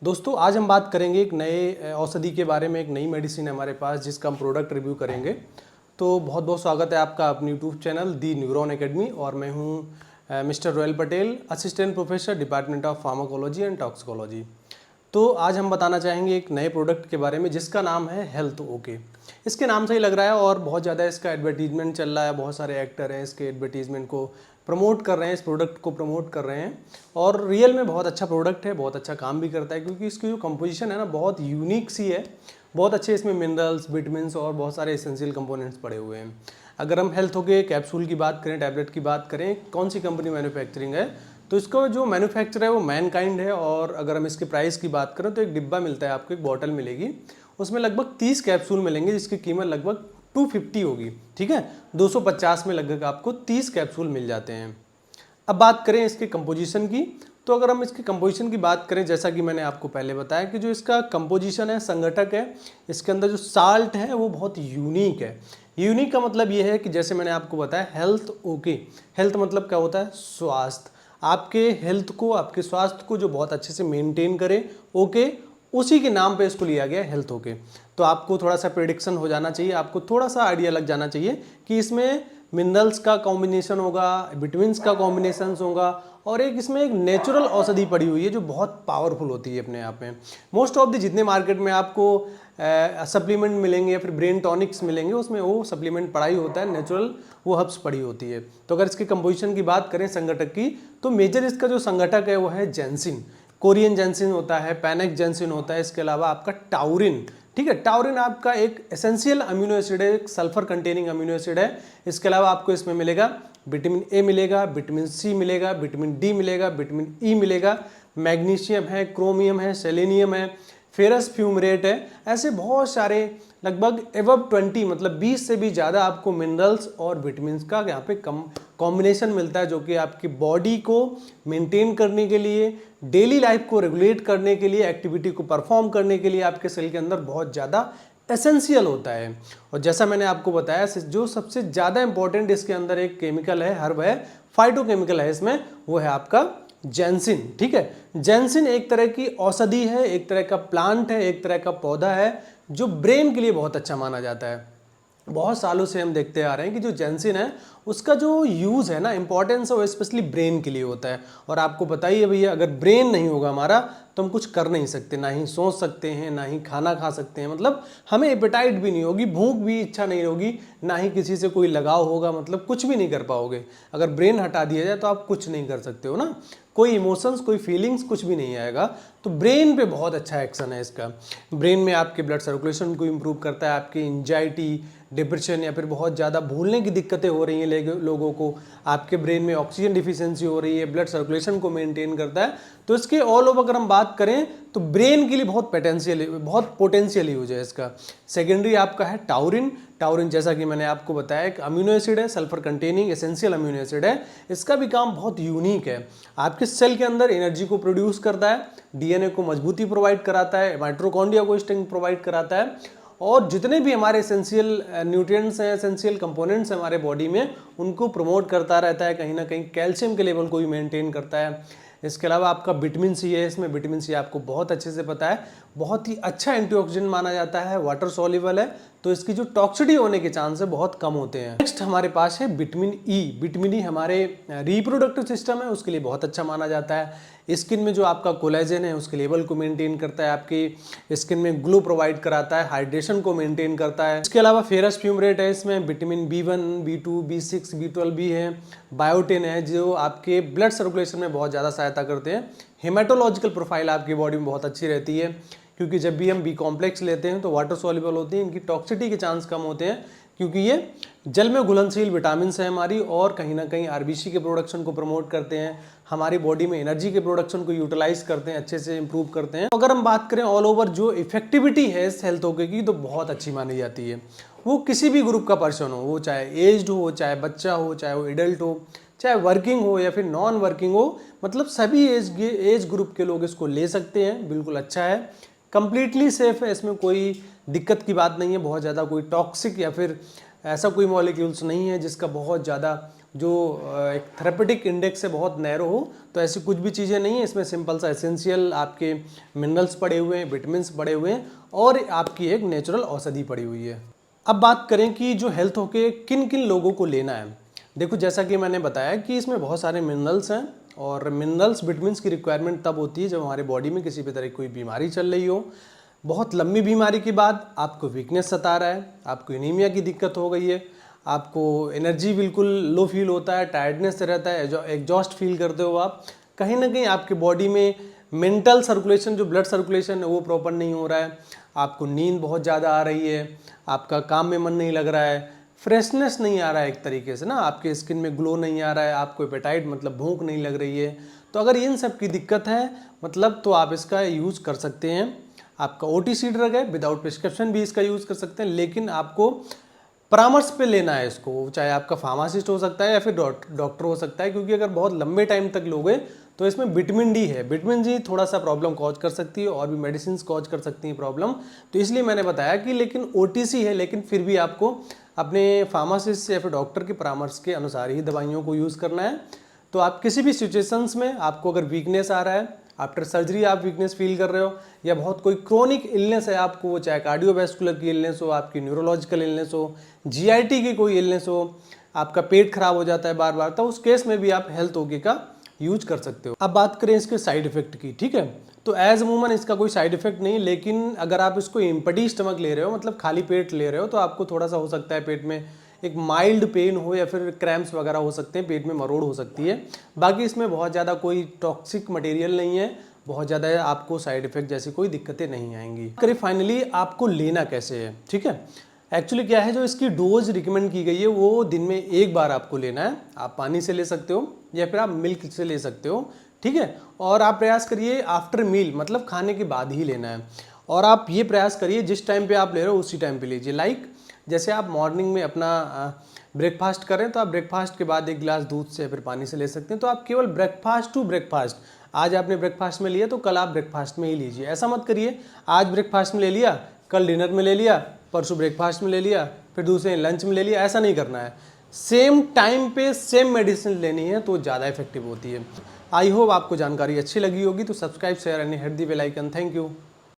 दोस्तों आज हम बात करेंगे एक नए औषधि के बारे में। एक नई मेडिसिन है हमारे पास जिसका हम प्रोडक्ट रिव्यू करेंगे। तो बहुत बहुत स्वागत है आपका अपने यूट्यूब चैनल दी न्यूरॉन एकेडमी। और मैं हूं mister royal Patel, assistant professor department of pharmacology and toxicology. तो आज हम बताना चाहेंगे एक नए प्रोडक्ट के बारे में जिसका नाम है हेल्थ ओके। इसके नाम से ही लग रहा है और बहुत ज़्यादा इसका एडवर्टीजमेंट चल रहा है। बहुत सारे एक्टर हैं इसके एडवर्टीजमेंट को प्रमोट कर रहे हैं, इस प्रोडक्ट को प्रमोट कर रहे हैं। और रियल में बहुत अच्छा प्रोडक्ट है, बहुत अच्छा काम भी करता है क्योंकि इसकी जो कंपोजिशन है ना बहुत यूनिक सी है। बहुत अच्छे इसमें मिनरल्स, विटामिन्स और बहुत सारे एसेंशियल कंपोनेंट्स पड़े हुए हैं। अगर हम हेल्थ ओके कैप्सूल की बात करें, टैबलेट की बात करें, कौन सी कंपनी मैन्युफैक्चरिंग है, तो इसका जो मैन्युफैक्चर है वो मैनकाइंड है। और अगर हम इसके प्राइस की बात करें तो एक डिब्बा मिलता है आपको, एक बॉटल मिलेगी, उसमें लगभग 30 कैप्सूल मिलेंगे जिसकी कीमत लगभग 250 होगी। ठीक है, 250 में लगभग आपको 30 कैप्सूल मिल जाते हैं। अब बात करें इसके कंपोजिशन की, तो अगर हम इसके कंपोजिशन की बात करें, जैसा कि मैंने आपको पहले बताया कि जो इसका कंपोजिशन है, संगठक है, इसके अंदर जो साल्ट है वो बहुत यूनिक है। यूनिक का मतलब ये है कि जैसे मैंने आपको बताया हेल्थ ओके, हेल्थ मतलब क्या होता है, स्वास्थ्य। आपके हेल्थ को, आपके स्वास्थ्य को जो बहुत अच्छे से मेंटेन करे, ओके, उसी के नाम पे इसको लिया गया हेल्थ ओके। तो आपको थोड़ा सा प्रेडिक्शन हो जाना चाहिए, आपको थोड़ा सा आइडिया लग जाना चाहिए कि इसमें मिनरल्स का कॉम्बिनेशन होगा, विटामिन्स का कॉम्बिनेशन होगा, और एक इसमें एक नेचुरल औषधि पड़ी हुई है जो बहुत पावरफुल होती है अपने आप में। मोस्ट ऑफ द जितने मार्केट में आपको सप्लीमेंट मिलेंगे या फिर ब्रेन टॉनिक्स मिलेंगे, उसमें वो सप्लीमेंट पड़ा ही होता है, नेचुरल वो हर्ब्स पड़ी होती है। तो अगर इसकी कंपोजिशन की बात करें संगठक की, तो मेजर इसका जो संगठक है वो है जेंसिन। कोरियन जेंसिन होता है, पैनेक जेंसिन होता है, इसके अलावा आपका टाउरिन। ठीक है, टाउरिन आपका एक एसेंशियल अमीनो एसिड है, एक सल्फर कंटेनिंग अमीनो एसिड है। इसके अलावा आपको इसमें मिलेगा विटामिन ए मिलेगा, विटामिन सी मिलेगा, विटामिन डी मिलेगा, विटामिन ई मिलेगा, मैग्नीशियम है, क्रोमियम है, सेलेनियम है, फेरस फ्यूमरेट है। ऐसे बहुत सारे लगभग एबव 20 मतलब 20 से भी ज़्यादा आपको मिनरल्स और विटामिन्स का यहाँ पे कॉम्बिनेशन मिलता है, जो कि आपकी बॉडी को मेंटेन करने के लिए, डेली लाइफ को रेगुलेट करने के लिए, एक्टिविटी को परफॉर्म करने के लिए आपके सेल के अंदर बहुत ज़्यादा एसेंशियल होता है। और जैसा मैंने आपको बताया, जो सबसे ज़्यादा इंपॉर्टेंट इसके अंदर एक केमिकल है, हर्ब है, फाइटोकेमिकल है इसमें, वो है आपका जेंसिन। ठीक है, जेंसिन एक तरह की औषधि है, एक तरह का प्लांट है, एक तरह का पौधा है जो ब्रेन के लिए बहुत अच्छा माना जाता है। बहुत सालों से हम देखते आ रहे हैं कि जो जेंसिन है उसका जो यूज़ है ना, इंपॉर्टेंस है, वो स्पेशली ब्रेन के लिए होता है। और आपको बताइए भैया, अगर ब्रेन नहीं होगा हमारा तो हम कुछ कर नहीं सकते, ना ही सोच सकते हैं, ना ही खाना खा सकते हैं, मतलब हमें एपेटाइट भी नहीं होगी, भूख भी इच्छा नहीं होगी, ना ही किसी से कोई लगाव होगा, मतलब कुछ भी नहीं कर पाओगे। अगर ब्रेन हटा दिया जाए तो आप कुछ नहीं कर सकते हो ना, कोई इमोशंस, कोई फीलिंग्स, कुछ भी नहीं आएगा। तो ब्रेन पे बहुत अच्छा एक्शन है इसका। ब्रेन में आपके ब्लड सर्कुलेशन को इम्प्रूव करता है, आपकी एंजाइटी, डिप्रेशन या फिर बहुत ज़्यादा भूलने की दिक्कतें हो रही हैं लोगों को, आपके ब्रेन में ऑक्सीजन डिफिशियंसी हो रही है, ब्लड सर्कुलेशन को मेंटेन करता है। तो इसके ऑल ओवर अगर हम बात करें तो ब्रेन के लिए बहुत पोटेंशियल यूज है इसका। सेकेंडरी आपका है टाउरिन। टाउरिन जैसा कि मैंने आपको बताया एक अमीनो एसिड है, sulphur containing essential amino acid है। इसका भी काम बहुत यूनिक है, आपके सेल के अंदर एनर्जी को प्रोड्यूस करता है, डीएनए को मजबूती प्रोवाइड कराता है, माइटोकॉन्ड्रिया को स्ट्रेंथ प्रोवाइड कराता है, और जितने भी हमारे एसेंशियल न्यूट्रिएंट्स हैं, एसेंशियल कंपोनेंट्स हैं हमारे बॉडी में, उनको प्रमोट करता रहता है। कहीं ना कहीं कैल्शियम के लेवल को भी मेंटेन करता है। इसके अलावा आपका विटामिन सी है, इसमें विटामिन सी आपको बहुत अच्छे से पता है, बहुत ही अच्छा एंटीऑक्सीडेंट माना जाता है, वाटर सॉल्युबल है, तो इसकी जो टॉक्सिटी होने के चांस है बहुत कम होते हैं। नेक्स्ट हमारे पास है विटामिन ई। विटामिन ई हमारे रिप्रोडक्टिव सिस्टम है उसके लिए बहुत अच्छा माना जाता है। स्किन में जो आपका कोलेजन है उसके लेवल को मेंटेन करता है, आपकी स्किन में ग्लो प्रोवाइड कराता है, हाइड्रेशन को मेंटेन करता है। इसके अलावा फेरस फ्यूमरेट है, इसमें vitamin B1, B2, B6, B12 भी है, बायोटिन है, जो आपके ब्लड सर्कुलेशन में बहुत ज़्यादा सहायता करते हैं। हेमाटोलॉजिकल प्रोफाइल आपकी बॉडी में बहुत अच्छी रहती है, क्योंकि जब भी हम बी कॉम्प्लेक्स लेते हैं तो वाटर सॉल्युबल होती है, इनकी टॉक्सिटी के चांस कम होते हैं, क्योंकि ये जल में घुलनशील विटामिन है हमारी, और कहीं ना कहीं आरबीसी के प्रोडक्शन को प्रमोट करते हैं, हमारी बॉडी में एनर्जी के प्रोडक्शन को यूटिलाइज करते हैं, अच्छे से इंप्रूव करते हैं। अगर हम बात करें ऑल ओवर जो इफेक्टिविटी है इस हेल्थ ओके की, तो बहुत अच्छी मानी जाती है। वो किसी भी ग्रुप का पर्सन हो, वो चाहे एज्ड हो, चाहे बच्चा हो, चाहे वो एडल्ट हो, चाहे वर्किंग हो या फिर नॉन वर्किंग हो, मतलब सभी एज ग्रुप के लोग इसको ले सकते हैं। बिल्कुल अच्छा है, कंप्लीटली सेफ है, इसमें कोई दिक्कत की बात नहीं है। बहुत ज़्यादा कोई टॉक्सिक या फिर ऐसा कोई मॉलिक्यूल्स नहीं है जिसका बहुत ज़्यादा जो एक थेरेपेटिक इंडेक्स से बहुत नैरो हो, तो ऐसी कुछ भी चीज़ें नहीं है इसमें। सिंपल सा एसेंशियल आपके मिनरल्स पड़े हुए हैं, विटामिन्स पड़े हुए हैं और आपकी एक नेचुरल औषधि पड़ी हुई है। अब बात करें कि जो हेल्थ होके किन किन लोगों को लेना है। देखो, जैसा कि मैंने बताया कि इसमें बहुत सारे मिनरल्स हैं और मिनरल्स विटामिन्स की रिक्वायरमेंट तब होती है जब हमारे बॉडी में किसी भी तरह की कोई बीमारी चल रही हो, बहुत लंबी बीमारी के बाद आपको वीकनेस सता रहा है, आपको एनीमिया की दिक्कत हो गई है, आपको एनर्जी बिल्कुल लो फील होता है, टायर्डनेस रहता है, एग्जॉस्ट फील करते हो आप, कहीं ना कहीं आपके बॉडी में मेंटल सर्कुलेशन, जो ब्लड सर्कुलेशन है वो प्रॉपर नहीं हो रहा है, आपको नींद बहुत ज़्यादा आ रही है, आपका काम में मन नहीं लग रहा है, फ्रेशनेस नहीं आ रहा है, एक तरीके से ना आपके स्किन में ग्लो नहीं आ रहा है, आपको एपेटाइट मतलब भूख नहीं लग रही है। तो अगर इन सब की दिक्कत है मतलब तो आप इसका यूज़ कर सकते हैं। आपका OTC ड्रग है, विदाउट प्रिस्क्रिप्शन भी इसका यूज़ कर सकते हैं, लेकिन आपको परामर्श पे लेना है इसको, चाहे आपका फार्मासिस्ट हो सकता है या फिर डॉक्टर हो सकता है, क्योंकि अगर बहुत लंबे टाइम तक लोगे तो इसमें विटामिन डी है, विटामिन डी थोड़ा सा प्रॉब्लम कॉज कर सकती है और भी मेडिसिन कॉज कर सकती हैं प्रॉब्लम। तो इसलिए मैंने बताया कि लेकिन OTC है, लेकिन फिर भी आपको अपने फार्मासिस्ट या फिर डॉक्टर के परामर्श के अनुसार ही दवाइयों को यूज़ करना है। तो आप किसी भी सिचुएशंस में आपको अगर वीकनेस आ रहा है, आफ्टर सर्जरी आप वीकनेस फील कर रहे हो, या बहुत कोई क्रोनिक इलनेस है आपको, वो चाहे कार्डियोवैस्कुलर की इलनेस हो, आपकी न्यूरोलॉजिकल इलनेस हो, GIT की कोई इलनेस हो, आपका पेट खराब हो जाता है बार बार, तो उस केस में भी आप हेल्थ ओके का यूज कर सकते हो। अब बात करें इसके साइड इफेक्ट की, ठीक है, तो एज अमूमन इसका कोई साइड इफेक्ट नहीं, लेकिन अगर आप इसको एम्प्टी स्टमक ले रहे हो, मतलब खाली पेट ले रहे हो, तो आपको थोड़ा सा हो सकता है पेट में एक माइल्ड पेन हो या फिर क्रैम्प्स वगैरह हो सकते हैं, पेट में मरोड़ हो सकती है। बाकी इसमें बहुत ज़्यादा कोई टॉक्सिक मटेरियल नहीं है, बहुत ज़्यादा आपको साइड इफेक्ट जैसी कोई दिक्कतें नहीं आएंगी। करीब फाइनली आपको लेना कैसे है, ठीक है। एक्चुअली क्या है, जो इसकी डोज रिकमेंड की गई है वो दिन में एक बार आपको लेना है। आप पानी से ले सकते हो या फिर आप मिल्क से ले सकते हो, ठीक है। और आप प्रयास करिए आफ्टर मील, मतलब खाने के बाद ही लेना है। और आप ये प्रयास करिए जिस टाइम पे आप ले रहे हो उसी टाइम पे लीजिए। लाइक जैसे आप मॉर्निंग में अपना ब्रेकफास्ट करें तो आप ब्रेकफास्ट के बाद एक गिलास दूध से या फिर पानी से ले सकते हैं। तो आप केवल ब्रेकफास्ट टू ब्रेकफास्ट, आज आपने ब्रेकफास्ट में लिया तो कल आप ब्रेकफास्ट में ही लीजिए। ऐसा मत करिए आज ब्रेकफास्ट में ले लिया, कल डिनर में ले लिया, परसों ब्रेकफास्ट में ले लिया, फिर दूसरे लंच में ले लिया, ऐसा नहीं करना है। सेम टाइम पे सेम मेडिसिन लेनी है तो ज़्यादा इफेक्टिव होती है। आई होप आपको जानकारी अच्छी लगी होगी, तो subscribe share and hit the bell icon. Thank you.